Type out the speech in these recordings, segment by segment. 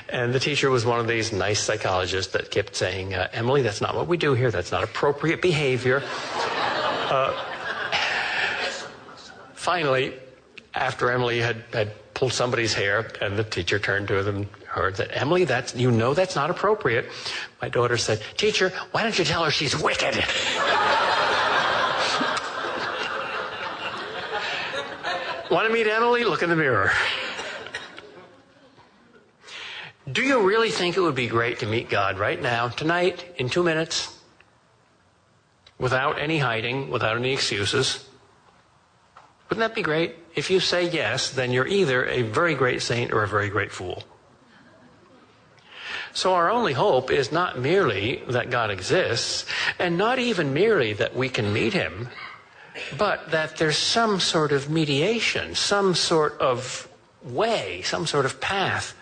And the teacher was one of these nice psychologists that kept saying, Emily, that's not what we do here. That's not appropriate behavior. Finally, after Emily had pulled somebody's hair, and the teacher turned to her and said, Emily, that's not appropriate. My daughter said, Teacher, why don't you tell her she's wicked? Want to meet Emily? Look in the mirror. Do you really think it would be great to meet God right now, tonight, in 2 minutes, without any hiding, without any excuses? Wouldn't that be great? If you say yes, then you're either a very great saint or a very great fool. So our only hope is not merely that God exists, and not even merely that we can meet him, but that there's some sort of mediation, some sort of way, some sort of path.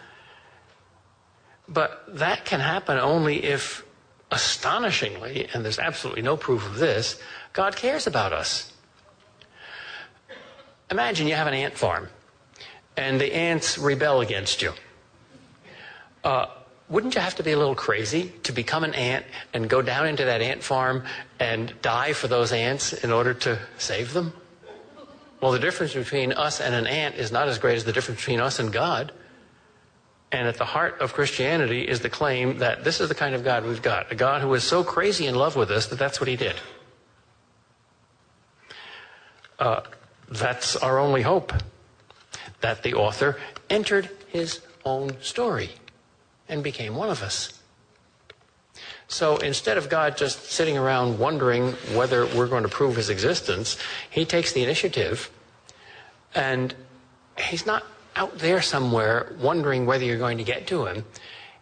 But that can happen only if, astonishingly, and there's absolutely no proof of this, God cares about us. Imagine you have an ant farm, and the ants rebel against you. Wouldn't you have to be a little crazy to become an ant and go down into that ant farm and die for those ants in order to save them? Well, the difference between us and an ant is not as great as the difference between us and God. And at the heart of Christianity is the claim that this is the kind of God we've got, a God who is so crazy in love with us that that's what he did. That's our only hope, that the author entered his own story and became one of us. So instead of God just sitting around wondering whether we're going to prove his existence, he takes the initiative, and he's not out there somewhere wondering whether you're going to get to him.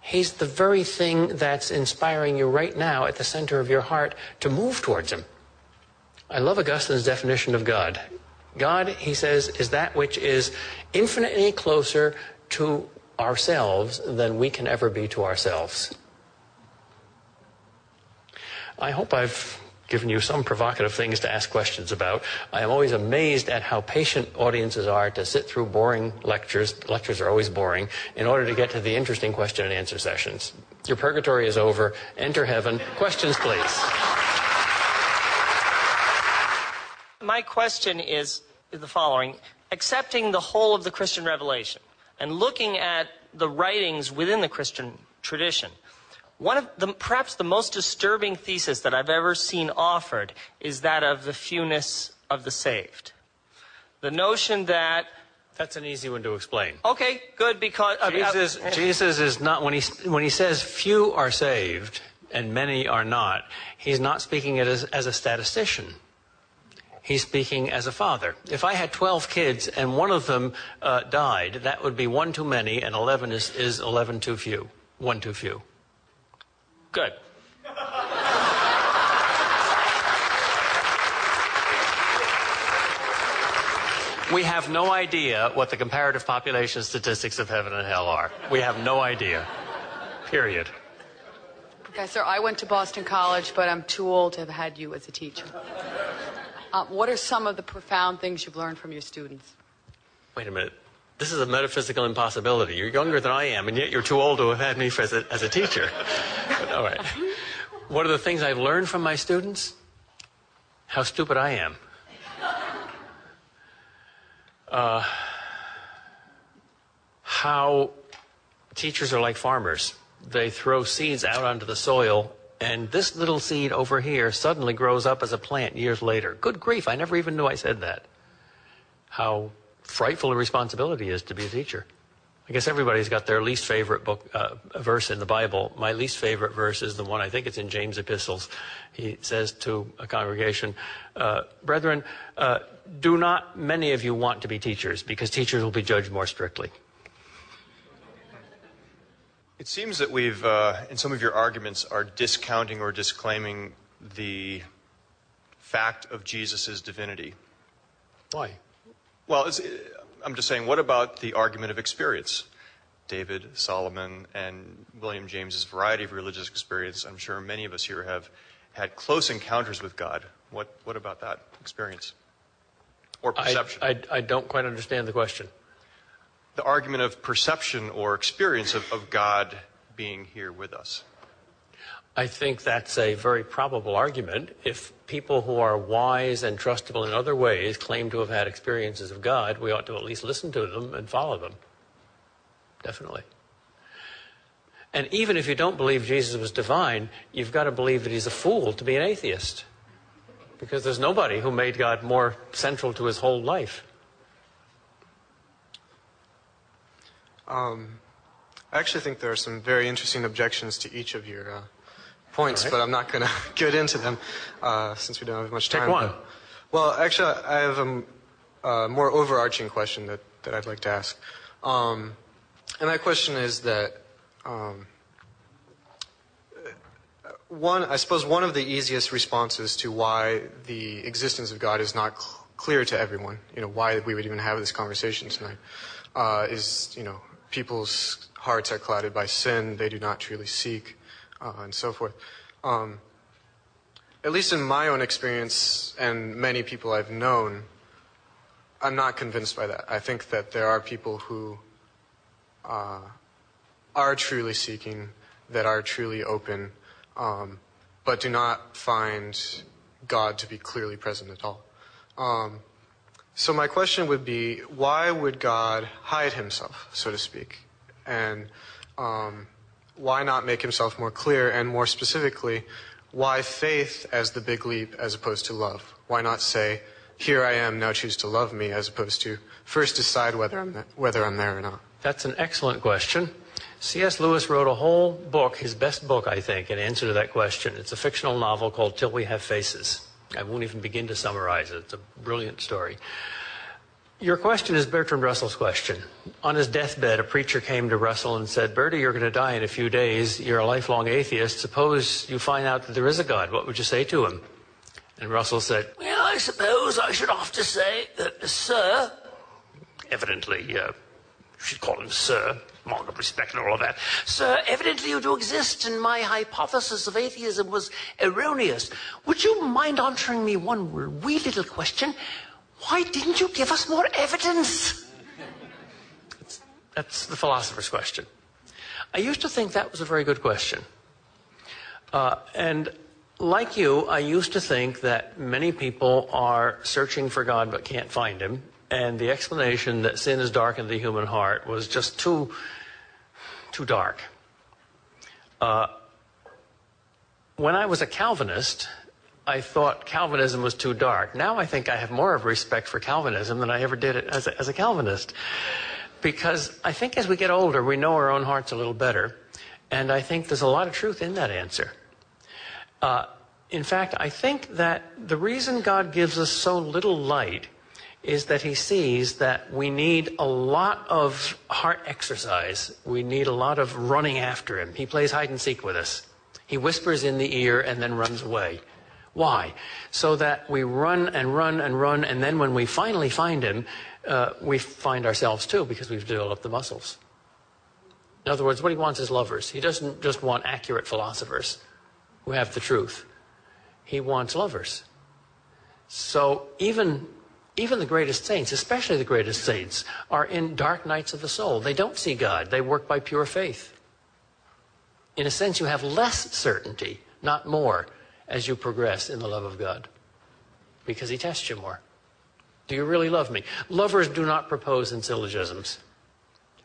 He's the very thing that's inspiring you right now at the center of your heart to move towards him. I love Augustine's definition of God. God, he says, is that which is infinitely closer to ourselves than we can ever be to ourselves. I hope I've given you some provocative things to ask questions about. I am always amazed at how patient audiences are to sit through boring lectures. Lectures are always boring, in order to get to the interesting question and answer sessions. Your purgatory is over. Enter heaven. Questions, please. My question is the following. Accepting the whole of the Christian revelation and looking at the writings within the Christian tradition, one of the, perhaps the most disturbing thesis that I've ever seen offered is that of the fewness of the saved. The notion that... That's an easy one to explain. Okay, good, because... Jesus is not, when he says few are saved and many are not, he's not speaking it as a statistician. He's speaking as a father. If I had 12 kids and one of them died, that would be one too many, and 11 is 11 too few. One too few. Good. We have no idea what the comparative population statistics of heaven and hell are. We have no idea. Period. Professor, I went to Boston College, but I'm too old to have had you as a teacher. What are some of the profound things you've learned from your students? Wait a minute. This is a metaphysical impossibility. You're younger than I am, and yet you're too old to have had me as a teacher. But, all right. What are the things I've learned from my students? How stupid I am. How teachers are like farmers. They throw seeds out onto the soil, and this little seed over here suddenly grows up as a plant years later. Good grief, I never even knew I said that. How frightful a responsibility is to be a teacher. I guess everybody's got their least favorite verse in the Bible. My least favorite verse is the one, I think it's in James' epistles. He says to a congregation, brethren, do not many of you want to be teachers, because teachers will be judged more strictly. It seems that we've, in some of your arguments, are discounting or disclaiming the fact of Jesus' divinity. Why? Well, I'm just saying, what about the argument of experience? David, Solomon, and William James's variety of religious experience. I'm sure many of us here have had close encounters with God. What about that experience? Or perception? I don't quite understand the question. the argument of perception or experience of God being here with us? I think that's a very probable argument. If people who are wise and trustable in other ways claim to have had experiences of God, we ought to at least listen to them and follow them. Definitely. And even if you don't believe Jesus was divine, you've got to believe that he's a fool to be an atheist. Because there's nobody who made God more central to his whole life. I actually think there are some very interesting objections to each of your points, but I'm not going to get into them since we don't have much time. Take one. Well, actually, I have a more overarching question that I'd like to ask. And that question is that I suppose one of the easiest responses to why the existence of God is not clear to everyone, why we would even have this conversation tonight, is, people's hearts are clouded by sin, they do not truly seek, and so forth. At least in my own experience, and many people I've known, I'm not convinced by that. I think that there are people who are truly seeking, that are truly open, but do not find God to be clearly present at all. So my question would be, why would God hide himself, so to speak? And why not make himself more clear? And more specifically, why faith as the big leap as opposed to love? Why not say, here I am, now choose to love me, as opposed to first decide whether I'm there or not? That's an excellent question. C.S. Lewis wrote a whole book, his best book, I think, in answer to that question. It's a fictional novel called Till We Have Faces. I won't even begin to summarize it. It's a brilliant story. Your question is Bertrand Russell's question. On his deathbed, a preacher came to Russell and said, Bertie, you're going to die in a few days. You're a lifelong atheist. Suppose you find out that there is a God. What would you say to him? And Russell said, well, I suppose I should have to say, sir, evidently, you should call him sir, mark of respect and all of that. Sir, evidently you do exist, and my hypothesis of atheism was erroneous. Would you mind answering me one wee little question? Why didn't you give us more evidence? That's the philosopher's question. I used to think that was a very good question. And like you, I used to think that many people are searching for God but can't find him. And the explanation that sin has darkened the human heart was just too dark. When I was a Calvinist, I thought Calvinism was too dark. Now I think I have more of respect for Calvinism than I ever did as a Calvinist. Because I think as we get older, we know our own hearts a little better. And I think there's a lot of truth in that answer. In fact, I think that the reason God gives us so little light is that he sees that we need a lot of heart exercise. We need a lot of running after him. He plays hide and seek with us. He whispers in the ear and then runs away. Why? So that we run and run and run, and then when we finally find him, we find ourselves too, because we've developed the muscles. In other words, what he wants is lovers. He doesn't just want accurate philosophers who have the truth. He wants lovers. So even the greatest saints, especially the greatest saints, are in dark nights of the soul. They don't see God. They work by pure faith. In a sense, you have less certainty, not more, as you progress in the love of God, because he tests you more. Do you really love me? Lovers do not propose in syllogisms.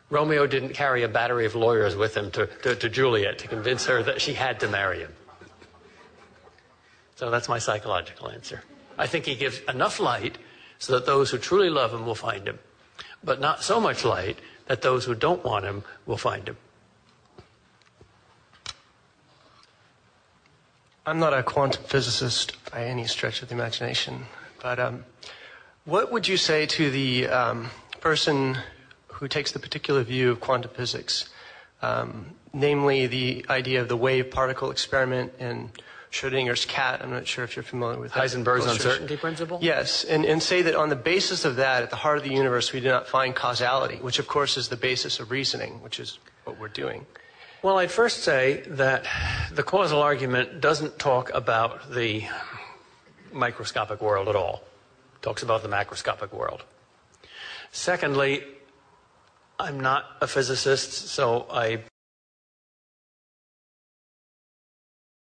Romeo didn't carry a battery of lawyers with him to Juliet to convince her that she had to marry him. So that's my psychological answer. I think he gives enough light so that those who truly love him will find him, but not so much light that those who don't want him will find him. I'm not a quantum physicist by any stretch of the imagination, but what would you say to the person who takes the particular view of quantum physics, namely the idea of the wave-particle experiment and Schrödinger's cat? I'm not sure if you're familiar with that. Heisenberg's uncertainty principle? Yes, and say that on the basis of that, at the heart of the universe, we do not find causality, which of course is the basis of reasoning, which is what we're doing. Well, I'd first say that the causal argument doesn't talk about the microscopic world at all. It talks about the macroscopic world. Secondly, I'm not a physicist, so I